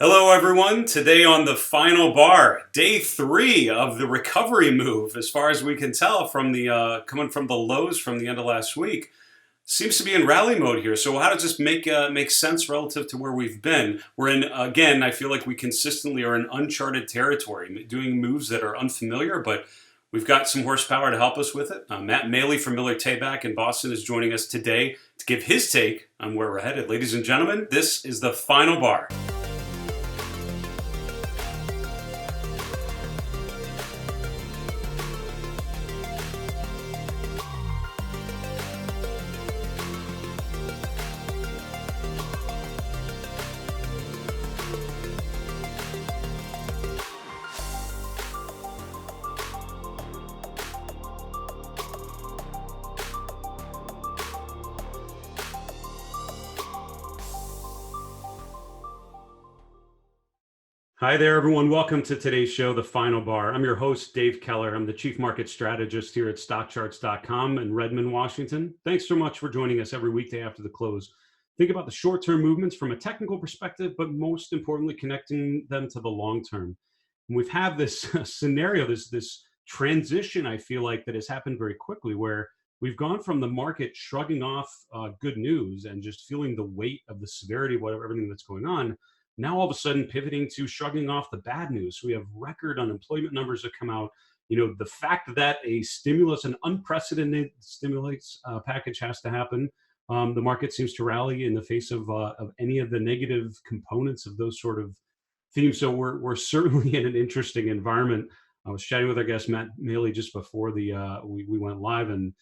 Hello, everyone. Today on the final bar, day 3 of the recovery move, as far as we can tell from the coming from the lows from the end of last week. Seems to be in rally mode here. So how does this make sense relative to where we've been? We're in, again, I feel like we consistently are in uncharted territory, doing moves that are unfamiliar, but we've got some horsepower to help us with it. Matt Maley from Miller Tabak in Boston is joining us today to give his take on where we're headed. Ladies and gentlemen, this is the final bar. Hi there, everyone. Welcome to today's show, The Final Bar. I'm your host, Dave Keller. I'm the Chief Market Strategist here at StockCharts.com in Redmond, Washington. Thanks so much for joining us every weekday after the close. Think about the short-term movements from a technical perspective, but most importantly, connecting them to the long-term. And we've had this scenario, this transition, I feel like, that has happened very quickly, where we've gone from the market shrugging off good news and just feeling the weight of the severity of everything that's going on. Now, all of a sudden, pivoting to shrugging off the bad news. We have record unemployment numbers that come out. You know, the fact that an unprecedented stimulus package has to happen. The market seems to rally in the face of any of the negative components of those sort of themes. So we're certainly in an interesting environment. I was chatting with our guest Matt Maley just before we went live, and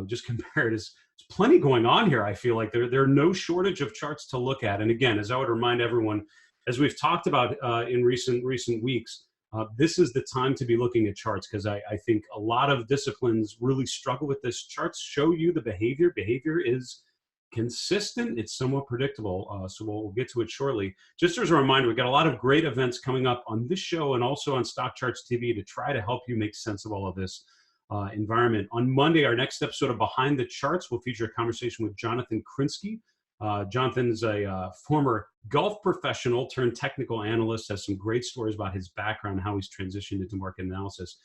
just compared. There's plenty going on here. I feel like there are no shortage of charts to look at. And again, as I would remind everyone, as we've talked about in recent weeks, this is the time to be looking at charts, because I think a lot of disciplines really struggle with this. Charts show you the behavior. Behavior is consistent. It's somewhat predictable. So we'll get to it shortly. Just as a reminder, we've got a lot of great events coming up on this show and also on StockCharts TV to try to help you make sense of all of this environment. On Monday, our next episode of Behind the Charts will feature a conversation with Jonathan Krinsky. Jonathan's a former golf professional turned technical analyst, has some great stories about his background, how he's transitioned into market analysis.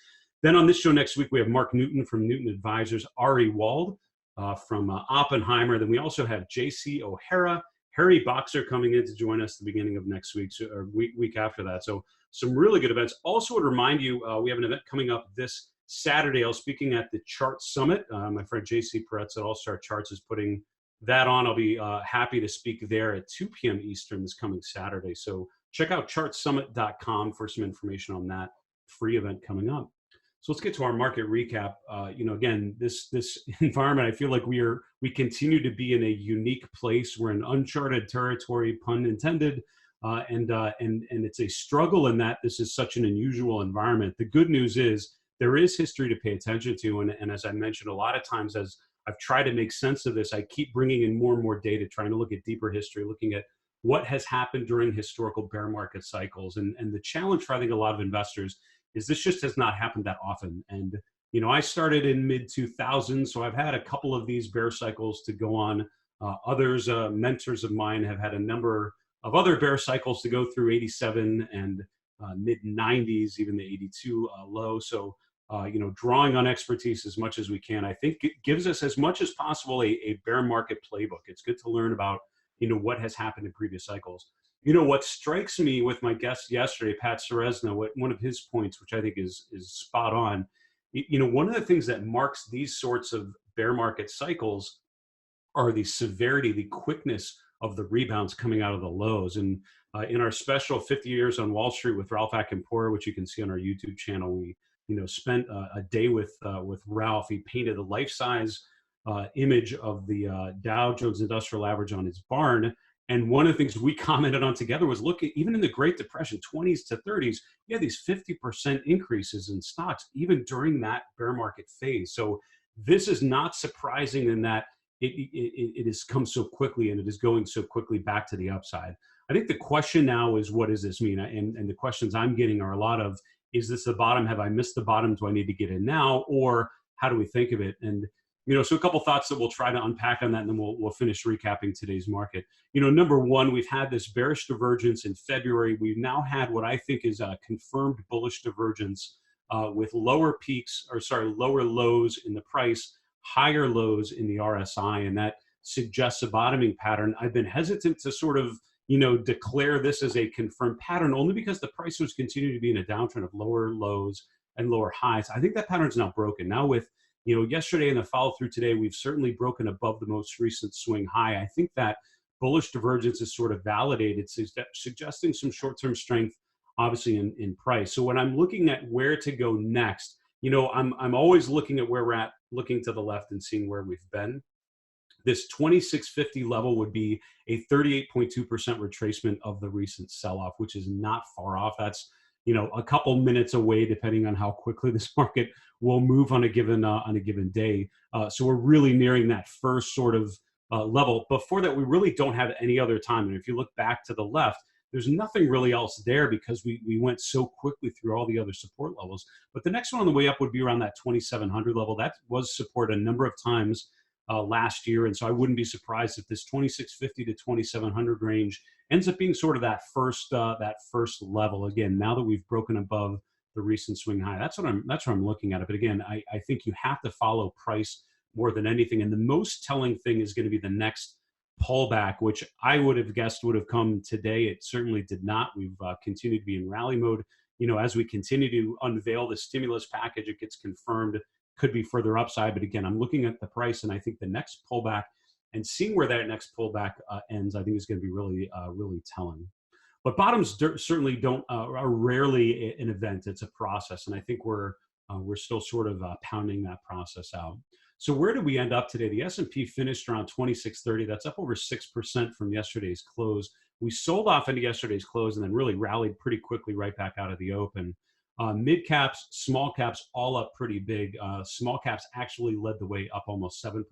Then on this show next week, we have Mark Newton from Newton Advisors, Ari Wald from Oppenheimer. Then we also have JC O'Hara, Harry Boxer coming in to join us at the beginning of next week, or week after that. So some really good events. Also would remind you, we have an event coming up this Saturday. I was speaking at the Chart Summit. My friend JC Peretz at All Star Charts is putting that on. I'll be happy to speak there at 2 p.m. Eastern this coming Saturday. So check out chartsummit.com for some information on that free event coming up. So let's get to our market recap. Again, this environment, I feel like we continue to be in a unique place. We're in uncharted territory, pun intended, and it's a struggle in that this is such an unusual environment. The good news is there is history to pay attention to, and as I mentioned, a lot of times as I've tried to make sense of this, I keep bringing in more and more data, trying to look at deeper history, looking at what has happened during historical bear market cycles. And the challenge for, I think, a lot of investors is this just has not happened that often. And, I started in mid-2000s, so I've had a couple of these bear cycles to go on. Others, mentors of mine, have had a number of other bear cycles to go through, 87 and mid-90s, even the 82 low. So, drawing on expertise as much as we can, I think it gives us as much as possible a bear market playbook. It's good to learn about, what has happened in previous cycles. What strikes me with my guest yesterday, Pat Ceresna, one of his points, which I think is spot on, one of the things that marks these sorts of bear market cycles are the severity, the quickness of the rebounds coming out of the lows. And in our special 50 Years on Wall Street with Ralph Akinpora, which you can see on our YouTube channel, we spent a day with Ralph. He painted a life-size image of the Dow Jones Industrial Average on his barn. And one of the things we commented on together was, look, even in the Great Depression, 20s to 30s, you had these 50% increases in stocks, even during that bear market phase. So this is not surprising in that it has come so quickly, and it is going so quickly back to the upside. I think the question now is, what does this mean? And the questions I'm getting are a lot of, is this the bottom? Have I missed the bottom? Do I need to get in now? Or how do we think of it? And So a couple thoughts that we'll try to unpack on that, and then we'll finish recapping today's market. Number one, we've had this bearish divergence in February. We've now had what I think is a confirmed bullish divergence with lower lows in the price, higher lows in the RSI, and that suggests a bottoming pattern. I've been hesitant to sort of declare this as a confirmed pattern only because the price was continuing to be in a downtrend of lower lows and lower highs. I think that pattern's now broken. Now with yesterday and the follow through today, we've certainly broken above the most recent swing high. I think that bullish divergence is sort of validated, suggesting some short-term strength, obviously in price. So when I'm looking at where to go next, I'm always looking at where we're at, looking to the left and seeing where we've been. This 2650 level would be a 38.2% retracement of the recent sell-off, which is not far off. That's a couple minutes away, depending on how quickly this market will move on a given day. So we're really nearing that first sort of level. Before that, we really don't have any other time. And if you look back to the left, there's nothing really else there because we went so quickly through all the other support levels. But the next one on the way up would be around that 2700 level. That was support a number of times last year. And so I wouldn't be surprised if this 2650 to 2700 range ends up being sort of that first level. Again, now that we've broken above the recent swing high, that's what I'm looking at it. But again, I think you have to follow price more than anything. And the most telling thing is going to be the next pullback, which I would have guessed would have come today. It certainly did not. We've continued to be in rally mode. As we continue to unveil the stimulus package, it gets confirmed, could be further upside. But again, I'm looking at the price, and I think the next pullback and seeing where that next pullback ends, I think is going to be really telling. But bottoms certainly are rarely an event. It's a process, and I think we're still sort of pounding that process out. So where did we end up today? The S&P finished around 2630. That's up over 6% from yesterday's close. We sold off into yesterday's close and then really rallied pretty quickly right back out of the open. Mid caps, small caps, all up pretty big. Small caps actually led the way up almost 7%.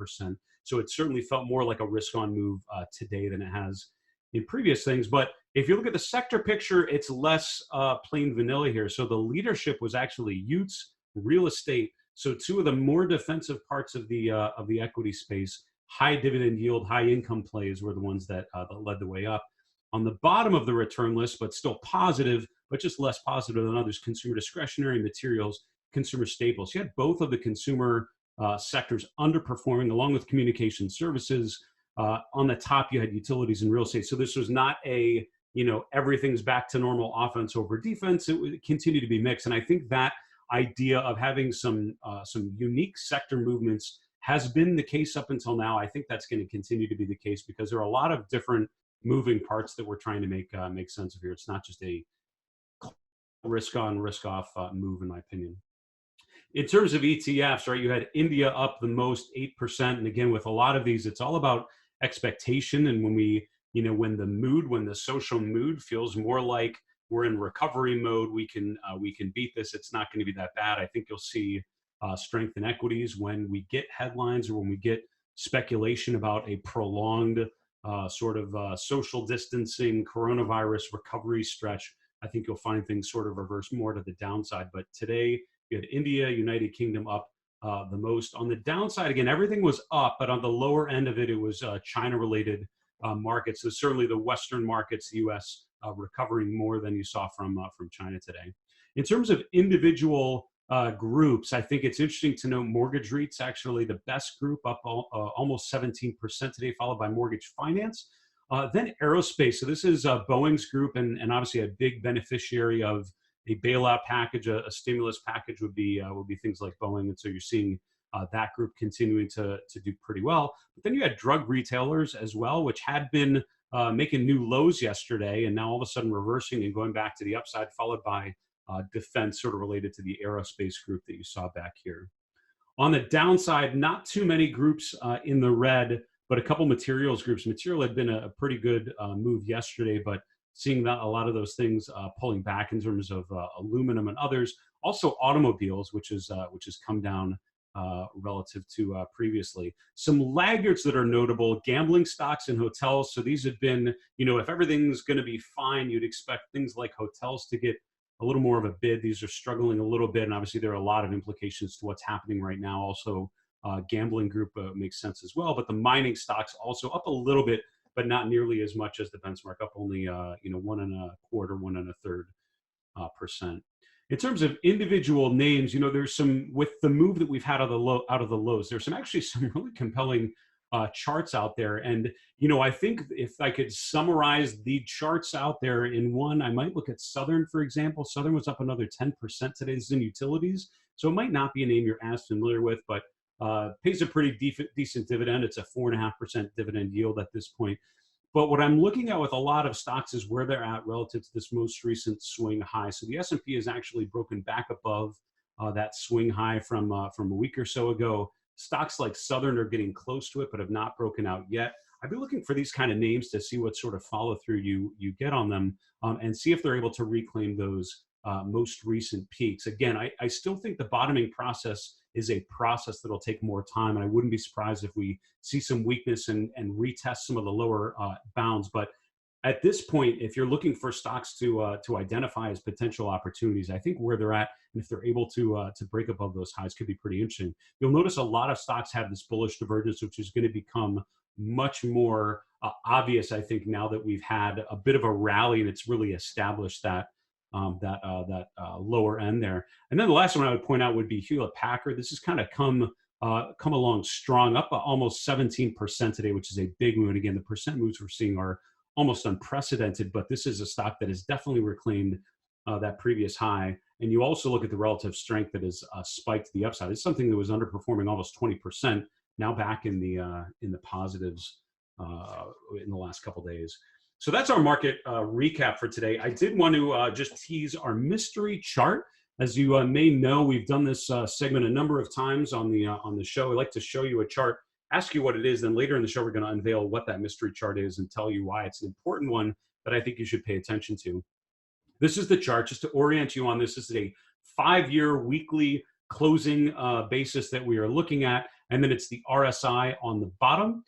So it certainly felt more like a risk-on move today than it has in previous things. But if you look at the sector picture, it's less plain vanilla here. So the leadership was actually Utes, real estate. So two of the more defensive parts of the equity space, high dividend yield, high income plays were the ones that led the way up. On the bottom of the return list, but still positive, but just less positive than others, consumer discretionary, materials, consumer staples. You had both of the consumer sectors underperforming along with communication services. On the top, you had utilities and real estate. So this was not a, everything's back to normal offense over defense. It would continue to be mixed. And I think that idea of having some unique sector movements has been the case up until now. I think that's going to continue to be the case because there are a lot of different moving parts that we're trying to make sense of here. It's not just a risk on, risk off move, in my opinion. In terms of ETFs, right, you had India up the most, 8%. And again, with a lot of these, it's all about expectation. And when when the social mood feels more like we're in recovery mode, we can beat this. It's not going to be that bad. I think you'll see strength in equities when we get headlines or when we get speculation about a prolonged social distancing coronavirus recovery stretch. I think you'll find things sort of reverse more to the downside. But today you had India, United Kingdom up the most. On the downside, again, everything was up, but on the lower end of it, it was China-related markets. So certainly the Western markets, the U.S. Recovering more than you saw from China today. In terms of individual groups, I think it's interesting to note mortgage REITs actually the best group, up almost 17% today, followed by mortgage finance. Then aerospace. So this is Boeing's group, and obviously a big beneficiary of a bailout package, a stimulus package would be things like Boeing, and so you're seeing that group continuing to do pretty well. But then you had drug retailers as well, which had been making new lows yesterday, and now all of a sudden reversing and going back to the upside, followed by defense, sort of related to the aerospace group that you saw back here. On the downside, not too many groups in the red, but a couple materials groups. Material had been a pretty good move yesterday, but seeing that a lot of those things pulling back in terms of aluminum and others. Also automobiles, which has come down relative to previously. Some laggards that are notable: gambling stocks and hotels. So these have been, if everything's going to be fine, you'd expect things like hotels to get a little more of a bid. These are struggling a little bit, and obviously there are a lot of implications to what's happening right now also Gambling group makes sense as well. But the mining stocks also up a little bit, but not nearly as much as the benchmark, up only 1.25%, 1.33%. In terms of individual names, there's some, with the move that we've had out of the lows, there's actually some really compelling charts out there. And I think if I could summarize the charts out there in one, I might look at Southern, for example. Southern was up another 10% today. This is in utilities, so it might not be a name you're as familiar with, but pays a pretty decent dividend. It's a 4.5% dividend yield at this point. But what I'm looking at with a lot of stocks is where they're at relative to this most recent swing high. So the S&P has actually broken back above that swing high from a week or so ago. Stocks like Southern are getting close to it, but have not broken out yet. I'd be looking for these kind of names to see what sort of follow through you get on them, and see if they're able to reclaim those most recent peaks. Again, I still think the bottoming process is a process that'll take more time, and I wouldn't be surprised if we see some weakness and retest some of the lower bounds. But at this point, if you're looking for stocks to identify as potential opportunities, I think where they're at, and if they're able to break above those highs, could be pretty interesting. You'll notice a lot of stocks have this bullish divergence, which is going to become much more obvious, I think, now that we've had a bit of a rally and it's really established that lower end there. And then the last one I would point out would be Hewlett Packard. This has kind of come along strong, up almost 17% today, which is a big move. And again, the percent moves we're seeing are almost unprecedented, but this is a stock that has definitely reclaimed that previous high. And you also look at the relative strength that has spiked to the upside. It's something that was underperforming almost 20%, now back in the positives in the last couple of days. So that's our market recap for today. I did want to just tease our mystery chart. As you may know, we've done this segment a number of times on the show. I like to show you a chart, ask you what it is, then later in the show we're going to unveil what that mystery chart is and tell you why it's an important one that I think you should pay attention to. This is the chart, just to orient you on this. This is a 5-year weekly closing basis that we are looking at, and then it's the RSI on the bottom.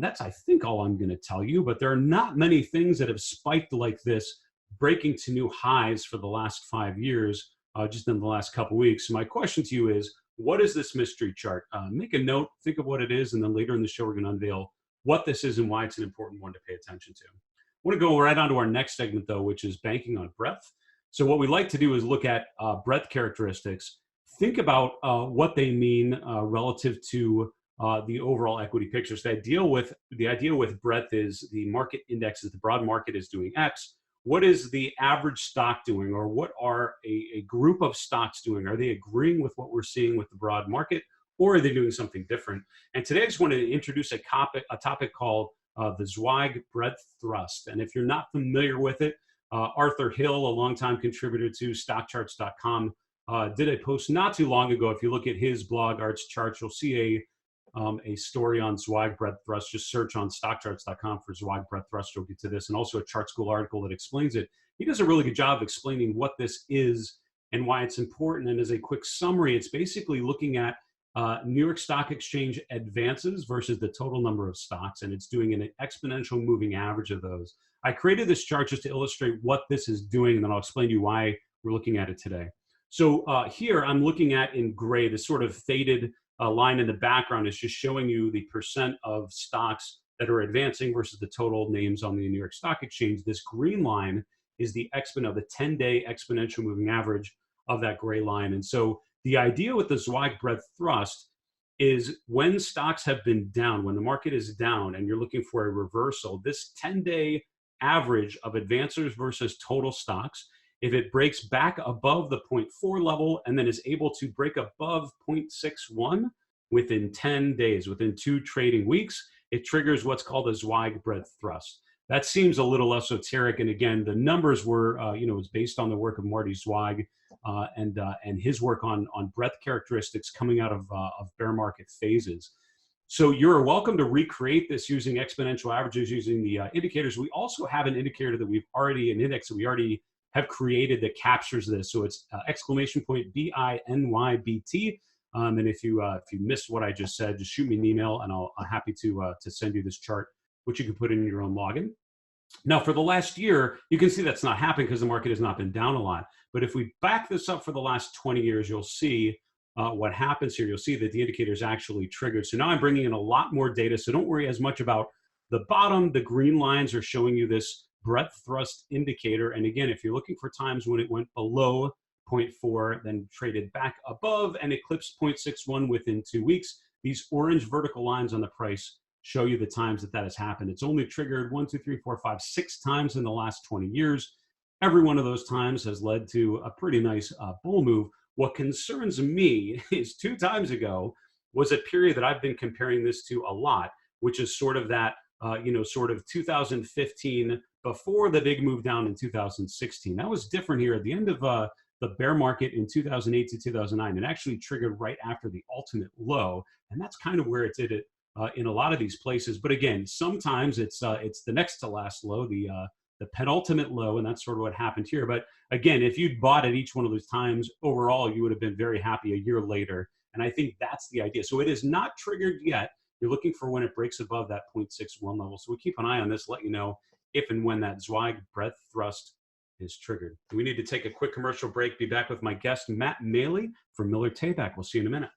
That's, I think, all I'm going to tell you, but there are not many things that have spiked like this, breaking to new highs for the last 5 years, just in the last couple weeks. So my question to you is, what is this mystery chart? Make a note, think of what it is, and then later in the show, we're going to unveil what this is and why it's an important one to pay attention to. I want to go right on to our next segment, though, which is banking on breadth. So what we like to do is look at breadth characteristics, think about what they mean relative to the overall equity picture. So the idea with breadth is the market index is the broad market is doing X. What is the average stock doing, or what are a group of stocks doing? Are they agreeing with what we're seeing with the broad market, or are they doing something different? And today I just wanted to introduce a topic called the Zweig Breadth Thrust. And if you're not familiar with it, Arthur Hill, a longtime contributor to StockCharts.com, did a post not too long ago. If you look at his blog, Arts Charts, you'll see a story on Zweig Breadth Thrust. Just search on StockCharts.com for Zweig Breadth Thrust. You'll get to this, and also a Chart School article that explains it. He does a really good job of explaining what this is and why it's important. And as a quick summary, it's basically looking at New York Stock Exchange advances versus the total number of stocks, and it's doing an exponential moving average of those. I created this chart just to illustrate what this is doing, and then I'll explain to you why we're looking at it today. So here I'm looking at in gray, this sort of faded line in the background is just showing you the percent of stocks that are advancing versus the total names on the New York Stock Exchange. This green line is the 10-day exponential moving average of that gray line. And so the idea with the Zweig Breadth Thrust is when stocks have been down, when the market is down and you're looking for a reversal, this 10-day average of advancers versus total stocks, if it breaks back above the 0.4 level and then is able to break above 0.61 within 10 days, within 2 trading weeks, it triggers what's called a Zweig Breadth Thrust. That seems a little esoteric. And again, the numbers were, it's based on the work of Marty Zweig and his work on breadth characteristics coming out of bear market phases. So you're welcome to recreate this using exponential averages, using the indicators. We also have an indicator that an index that we already have created that captures this. So it's exclamation point BINYBT. And if you missed what I just said, just shoot me an email and I'm happy to send you this chart, which you can put in your own login. Now, for the last year, you can see that's not happening because the market has not been down a lot. But if we back this up for the last 20 years, you'll see what happens here, you'll see that the indicator is actually triggered. So now I'm bringing in a lot more data. So don't worry as much about the bottom. The green lines are showing you this breadth thrust indicator. And again, if you're looking for times when it went below zero point 0.4, then traded back above and eclipsed 0.61 within 2 weeks, these orange vertical lines on the price show you the times that has happened. It's only triggered 1, 2, 3, 4, 5, 6 times in the last 20 years. Every one of those times has led to a pretty nice bull move. What concerns me is 2 times ago was a period that I've been comparing this to a lot, which is sort of that, sort of 2015 before the big move down in 2016. That was different here at the end of the bear market in 2008 to 2009. It actually triggered right after the ultimate low, and that's kind of where it did it in a lot of these places. But again, sometimes it's the next to last low, the penultimate low, and that's sort of what happened here. But again, if you'd bought at each one of those times, overall, you would have been very happy a year later. And I think that's the idea. So it is not triggered yet. You're looking for when it breaks above that 0.61 level. So we keep an eye on this, let you know if and when that Zweig Breadth Thrust is triggered. We need to take a quick commercial break. Be back with my guest, Matt Maley from Miller Tabak. We'll see you in a minute.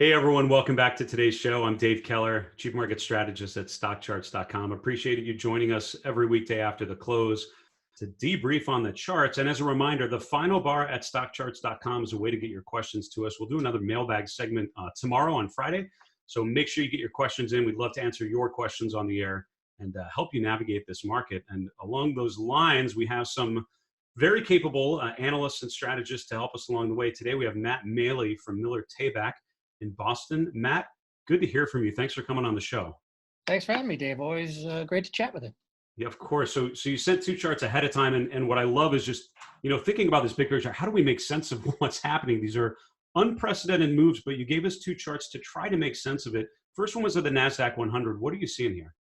Hey everyone, welcome back to today's show. I'm Dave Keller, Chief Market Strategist at StockCharts.com. Appreciate you joining us every weekday after the close to debrief on the charts. And as a reminder, the final bar at StockCharts.com is a way to get your questions to us. We'll do another mailbag segment tomorrow on Friday. So make sure you get your questions in. We'd love to answer your questions on the air and help you navigate this market. And along those lines, we have some very capable analysts and strategists to help us along the way. Today, we have Matt Maley from Miller Tabak in Boston. Matt, good to hear from you. Thanks for coming on the show. Thanks for having me, Dave. Always great to chat with you. Yeah, of course. So you sent 2 charts ahead of time. And what I love is just, thinking about this big picture, how do we make sense of what's happening? These are unprecedented moves, but you gave us 2 charts to try to make sense of it. First one was of the Nasdaq 100. What are you seeing here?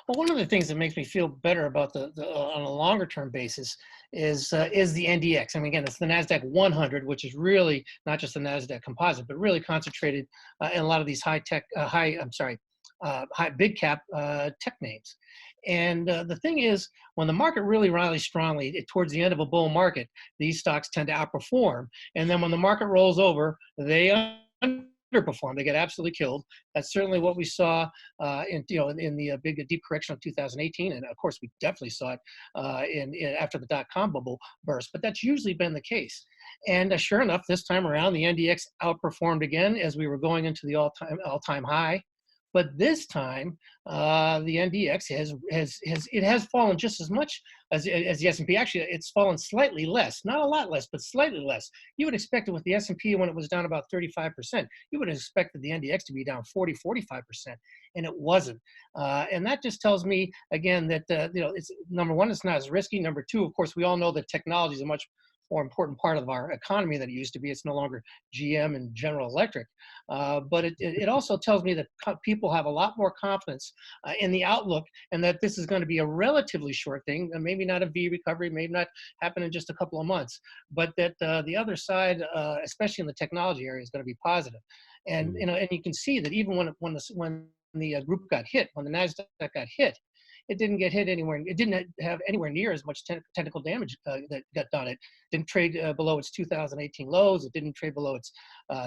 Well, one of the things that makes me feel better about the on a longer term basis is the NDX. I mean, again, it's the Nasdaq 100, which is really not just the Nasdaq composite, but really concentrated in a lot of these high big cap tech names. And the thing is, when the market really rallies strongly towards the end of a bull market, these stocks tend to outperform. And then when the market rolls over, they underperform. They get absolutely killed. That's certainly what we saw in the big deep correction of 2018, and of course we definitely saw it after the dot-com bubble burst. But that's usually been the case. And sure enough, this time around, the NDX outperformed again as we were going into the all-time high. But this time, the NDX has fallen just as much as the S&P. Actually, it's fallen slightly less, not a lot less, but slightly less. You would expect it with the S&P when it was down about 35%. You would have expected the NDX to be down 40, 45%, and it wasn't. And that just tells me again that it's number one, it's not as risky. Number two, of course, we all know that technology is a much more important part of our economy than it used to be. It's no longer GM and General Electric. But it also tells me that people have a lot more confidence in the outlook, and that this is going to be a relatively short thing, and maybe not a V recovery, maybe not happen in just a couple of months, but that the other side, especially in the technology area, is going to be positive. And and you can see that even when the group got hit, when the Nasdaq got hit, it didn't get hit anywhere. It didn't have anywhere near as much technical damage that got done. It didn't trade below its 2018 lows. It didn't trade below its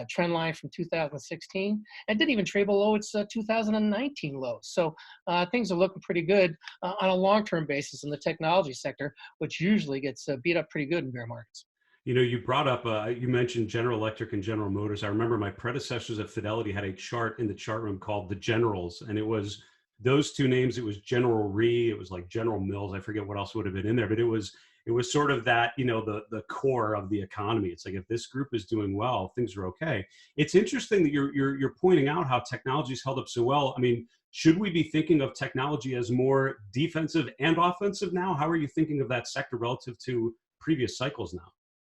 trend line from 2016. And didn't even trade below its 2019 lows. So things are looking pretty good on a long-term basis in the technology sector, which usually gets beat up pretty good in bear markets. You brought up, you mentioned General Electric and General Motors. I remember my predecessors at Fidelity had a chart in the chart room called the Generals, and it was those 2 names. It was General Re, it was like General Mills. I forget what else would have been in there, but it was it was sort of that, the core of the economy. It's like, if this group is doing well, things are okay. It's interesting that you're pointing out how technology's held up so well. I mean, should we be thinking of technology as more defensive and offensive now? How are you thinking of that sector relative to previous cycles now?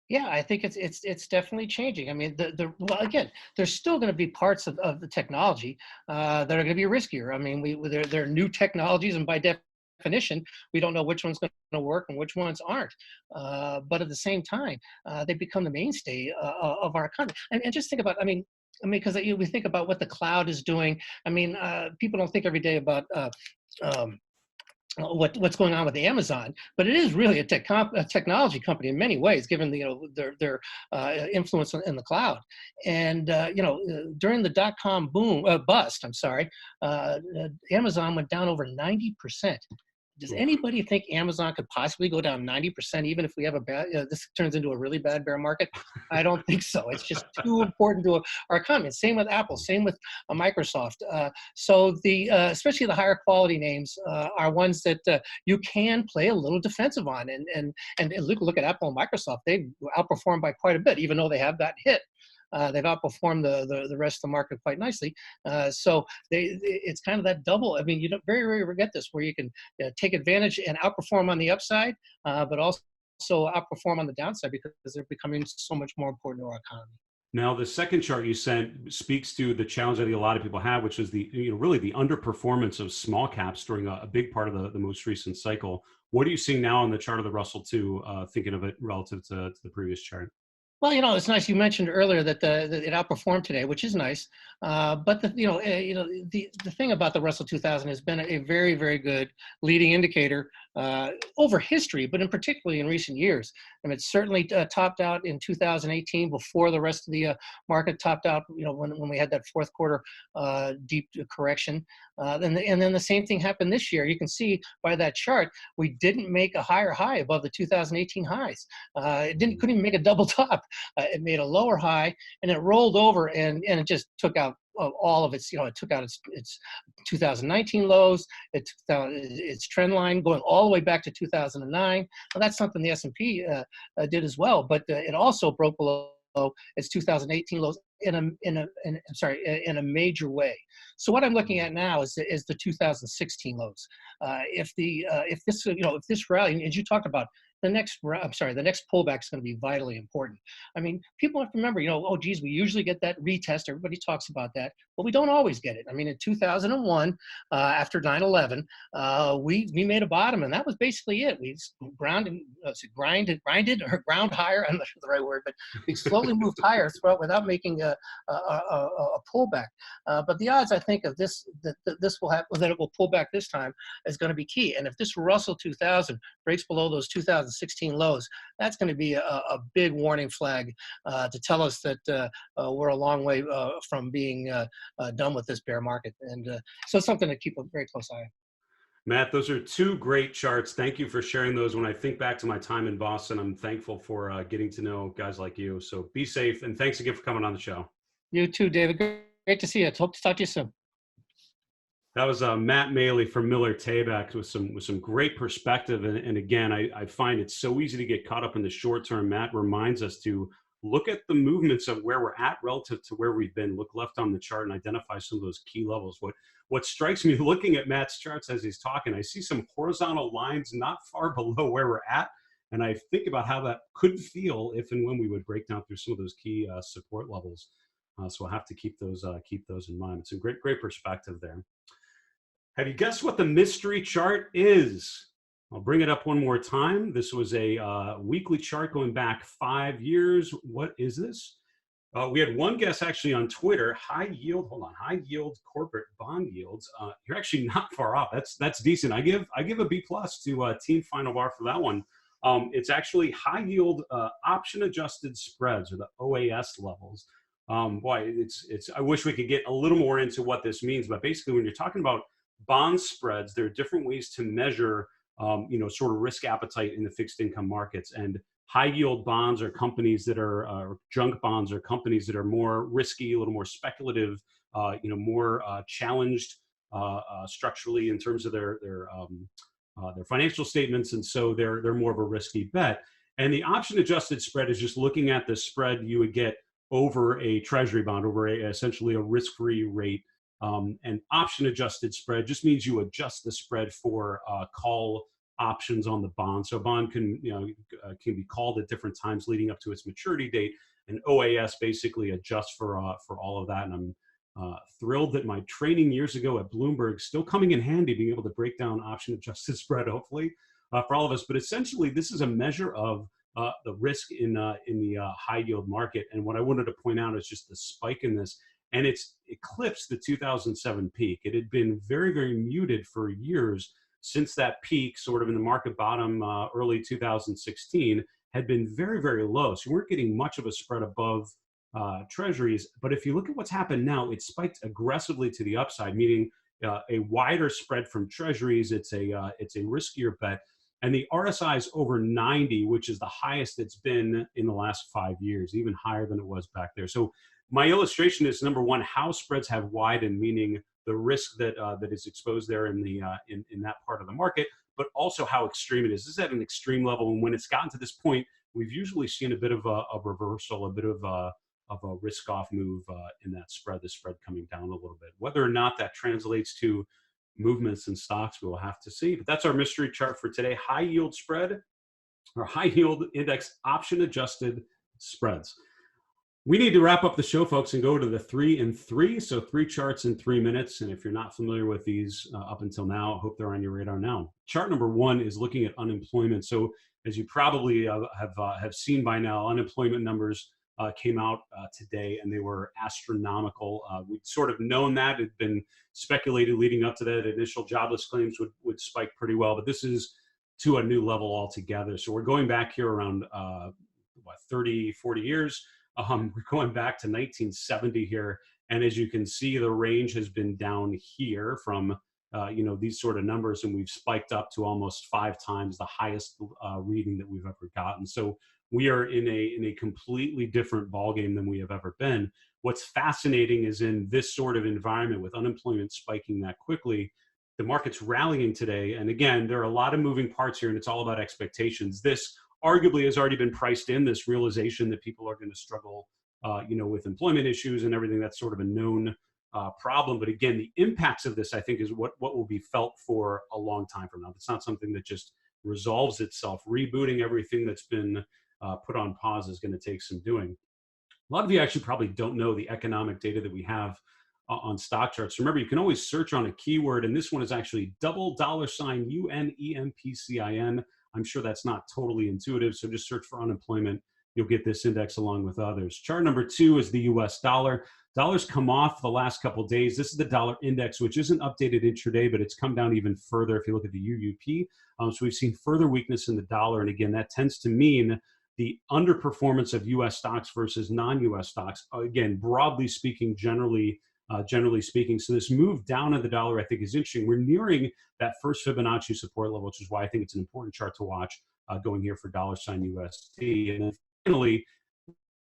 Yeah, I think it's definitely changing. I mean, well, again, there's still going to be parts of the technology that are going to be riskier. I mean, there are new technologies, and by definition, we don't know which one's going to work and which ones aren't. But at the same time, they become the mainstay of our economy. And just think about, because we think about what the cloud is doing. I mean, people don't think every day about um, what's going on with Amazon, but it is really a technology company in many ways, given their influence in the cloud. And during the dot-com boom bust, Amazon went down over 90%. Does anybody think Amazon could possibly go down 90%, even if we have this turns into a really bad bear market? I don't think so. It's just too important to our economy. Same with Apple, same with Microsoft. So especially the higher quality names are ones that you can play a little defensive on. And look at Apple and Microsoft. They've outperformed by quite a bit, even though they have that hit. They've outperformed the rest of the market quite nicely. So it's kind of that double. I mean, you don't very rarely get this, where you can take advantage and outperform on the upside, but also outperform on the downside, because they're becoming so much more important to our economy. Now, the second chart you sent speaks to the challenge I think a lot of people have, which is really the underperformance of small caps during a big part of the most recent cycle. What are you seeing now on the chart of the Russell 2, thinking of it relative to the previous chart? Well, it's nice. You mentioned earlier that it outperformed today, which is nice. But the thing about the Russell 2000 has been a very, very good leading indicator over history, but in particularly in recent years. And it certainly topped out in 2018 before the rest of the market topped out. When we had that fourth quarter deep correction. And then the same thing happened this year. You can see by that chart, we didn't make a higher high above the 2018 highs. Couldn't even make a double top. It made a lower high, and it rolled over, and it just took out all of its, it took out its 2019 lows. It took out its trend line going all the way back to 2009. Well, that's something the S&P did as well, but it also broke below its 2018 lows in a major way. So what I'm looking at now is the 2016 lows. If this rally, as you talked about, the next pullback is going to be vitally important. I mean, people have to remember, oh, geez, we usually get that retest. Everybody talks about that, but we don't always get it. I mean, in 2001, after 9/11, we made a bottom, and that was basically it. We ground higher. I'm not sure the right word, but we slowly moved higher without making a pullback. But the odds, I think, of that it will pull back this time is going to be key. And if this Russell 2000 breaks below those 2016 lows, that's going to be a big warning flag to tell us that we're a long way from being done with this bear market. And so it's something to keep a very close eye on. Matt, those are two great charts. Thank you for sharing those. When I think back to my time in Boston, I'm thankful for getting to know guys like you. So be safe, and thanks again for coming on the show. You too, David. Great to see you. Hope to talk to you soon. That was Matt Maley from Miller Tabak with some great perspective. And again, I find it's so easy to get caught up in the short term. Matt reminds us to look at the movements of where we're at relative to where we've been. Look left on the chart and identify some of those key levels. What strikes me looking at Matt's charts as he's talking, I see some horizontal lines not far below where we're at. And I think about how that could feel if and when we would break down through some of those key support levels. So we'll have to keep those in mind. It's a great perspective there. Have you guessed what the mystery chart is? I'll bring it up one more time. This was a weekly chart going back 5 years. What is this? We had one guess actually on Twitter. High yield corporate bond yields. You're actually not far off. That's decent. I give a B+ to Team Final Bar for that one. It's actually high yield option adjusted spreads, or the OAS levels. Boy, I wish we could get a little more into what this means, but basically when you're talking about bond spreads, there are different ways to measure, sort of risk appetite in the fixed income markets. And high yield bonds are companies that are, junk bonds are companies that are more risky, a little more speculative, more challenged structurally in terms of their their financial statements, and so they're more of a risky bet. And the option adjusted spread is just looking at the spread you would get over a treasury bond, over essentially a risk-free rate. And option adjusted spread just means you adjust the spread for call options on the bond. So a bond can can be called at different times leading up to its maturity date. And OAS basically adjusts for all of that. And I'm thrilled that my training years ago at Bloomberg still coming in handy, being able to break down option adjusted spread, hopefully, for all of us. But essentially, this is a measure of the risk in the high yield market. And what I wanted to point out is just the spike in this. And it's eclipsed the 2007 peak. It had been very, very muted for years since that peak, sort of in the market bottom early 2016, had been very, very low. So we weren't getting much of a spread above treasuries. But if you look at what's happened now, it spiked aggressively to the upside, meaning a wider spread from treasuries. It's a riskier bet. And the RSI is over 90, which is the highest it's been in the last 5 years, even higher than it was back there. So my illustration is, number one, how spreads have widened, meaning the risk that is exposed there in that part of the market, but also how extreme it is. This is at an extreme level, and when it's gotten to this point, we've usually seen a bit of a reversal, a bit of a risk-off move in that spread. The spread coming down a little bit. Whether or not that translates to movements in stocks, we'll have to see. But that's our mystery chart for today: high yield spread, or high yield index option adjusted spreads. We need to wrap up the show, folks, and go to the 3 and 3. So 3 charts in 3 minutes. And if you're not familiar with these up until now, I hope they're on your radar now. Chart number 1 is looking at unemployment. So as you probably have seen by now, unemployment numbers came out today, and they were astronomical. We'd sort of known that. It had been speculated leading up to that. Initial jobless claims would spike pretty well, but this is to a new level altogether. So we're going back here around 30, 40 years. We're going back to 1970 here. And as you can see, the range has been down here from, these sort of numbers, and we've spiked up to almost 5 times the highest reading that we've ever gotten. So we are in a completely different ballgame than we have ever been. What's fascinating is, in this sort of environment with unemployment spiking that quickly, the market's rallying today. And again, there are a lot of moving parts here, and it's all about expectations. This arguably has already been priced in, this realization that people are going to struggle, with employment issues and everything. That's sort of a known problem. But again, the impacts of this, I think, is what will be felt for a long time from now. It's not something that just resolves itself. Rebooting everything that's been put on pause is going to take some doing. A lot of you actually probably don't know the economic data that we have on StockCharts. Remember, you can always search on a keyword, and this one is actually $UNEMPCIN. I'm sure that's not totally intuitive, so just search for unemployment. You'll get this index along with others. Chart number 2 is the US dollar. Dollar's come off the last couple of days. This is the dollar index, which isn't updated intraday, but it's come down even further if you look at the UUP. So we've seen further weakness in the dollar. And again, that tends to mean the underperformance of US stocks versus non-US stocks. Again, broadly speaking, generally speaking. So this move down of the dollar, I think, is interesting. We're nearing that first Fibonacci support level, which is why I think it's an important chart to watch going here for $USD. And then finally,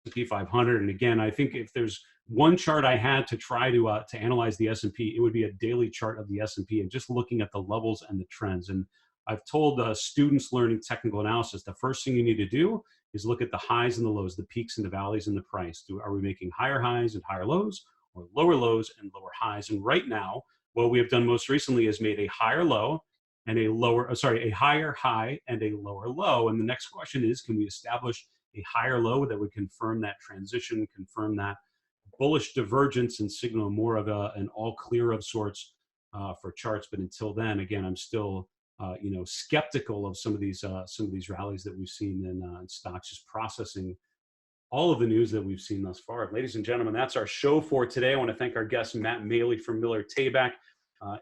S&P 500. And again, I think if there's one chart I had to try to analyze the S&P, it would be a daily chart of the S&P and just looking at the levels and the trends. And I've told students learning technical analysis, the first thing you need to do is look at the highs and the lows, the peaks and the valleys and the price. Are we making higher highs and higher lows, or lower lows and lower highs? And right now, what we have done most recently is made a higher low and a higher high and a lower low. And the next question is, can we establish a higher low that would confirm that transition, confirm that bullish divergence, and signal more of an all clear of sorts for charts? But until then, again, I'm still skeptical of some of these rallies that we've seen in stocks, just processing all of the news that we've seen thus far. Ladies and gentlemen, that's our show for today. I want to thank our guest, Matt Maley from Miller Tabak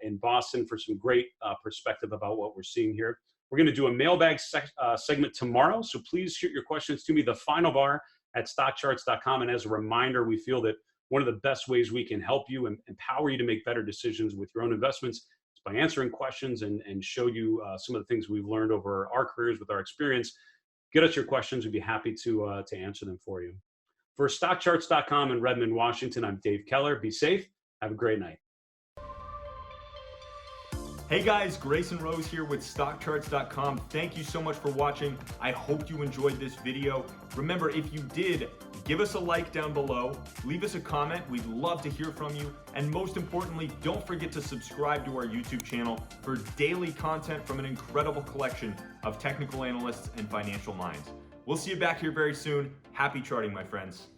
in Boston, for some great perspective about what we're seeing here. We're going to do a mailbag segment tomorrow, so please shoot your questions to me, the final bar at StockCharts.com. And as a reminder, we feel that one of the best ways we can help you and empower you to make better decisions with your own investments is by answering questions and show you some of the things we've learned over our careers with our experience. Get us your questions. We'd be happy to answer them for you. For StockCharts.com in Redmond, Washington, I'm Dave Keller. Be safe. Have a great night. Hey guys, Grayson Rose here with StockCharts.com. Thank you so much for watching. I hope you enjoyed this video. Remember, if you did, give us a like down below, leave us a comment. We'd love to hear from you. And most importantly, don't forget to subscribe to our YouTube channel for daily content from an incredible collection of technical analysts and financial minds. We'll see you back here very soon. Happy charting, my friends.